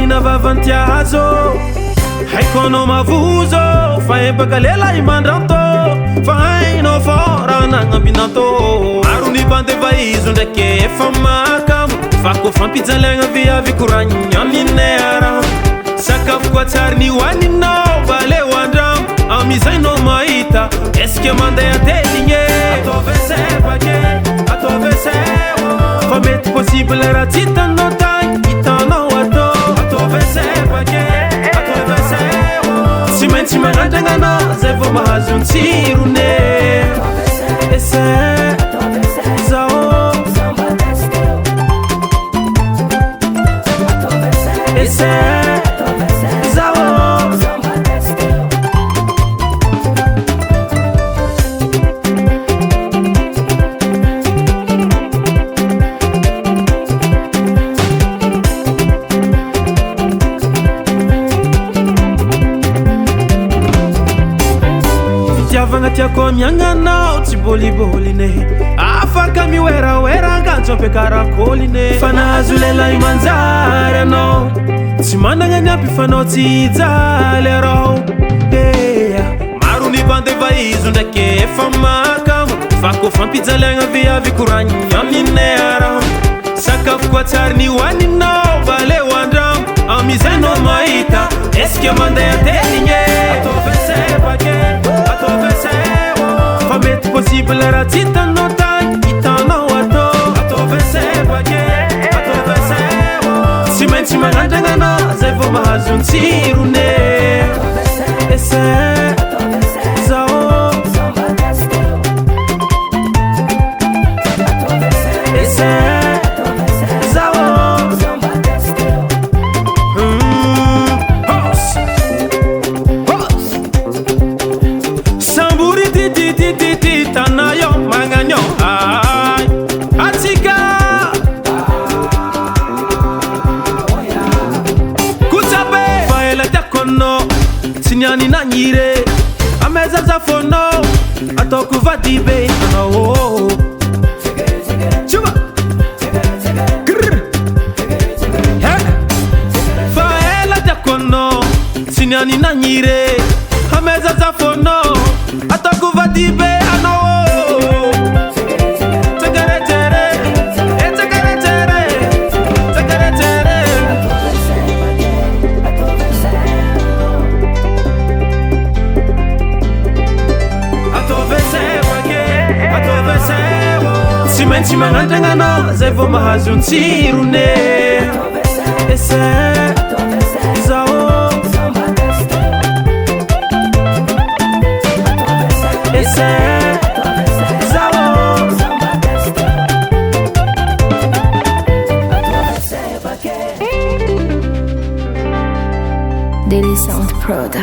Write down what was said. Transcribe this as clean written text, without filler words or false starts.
Manina vavantiazo haiko anao mavozo fa ebaka lehilahy mandranto fa hainao fora nagnambinanto maro ny bandeva izo ndraiky efa makamo fa ko fampijaliagna viavy koragny aminay arano sakafo koa tsary ny hoaninao baleo andramo amizainao mahita eske mandeha teligny ataovy esay bake ataovy esay fa mety possible raha tsy hitanao tagny hitanao atao ataovy esay bake ataovy esay tsy maintsy magnandragna anao zay vao mahazo ny tsirone esay zao esay fitiavagna tiako miagnanao tsy boliboline afaka miweraera ganjo ampiakarakoline fa nahazo lehilahy manjary anao tsy managna ny ampy fanao tsy hijaly arao maro ny bandeva izo ndraiky efa makamo fa ko fampijaliagna viavy koragny aminay arao sakafo koa tsary ny hoaninao baleo andramo amizainao mahita eske mandeha teligny ataovy esay bake ataovy esay fa mety possible raha tsy hitanao tagny hitanao atao ataovy esay bake ataovy esay tsy maintsy magnandragna anao zay vao mahazo ny tsirone esay zao esay Sinyani na nyire ameza za fono atoko vadibe anao chuba faela takono sinyani na nyire ameza za fono atoko vadibe anao tsy maintsy magnandragna anao zay vao mahazo ny tsirone esay zao esay zao Daily Sound Proda.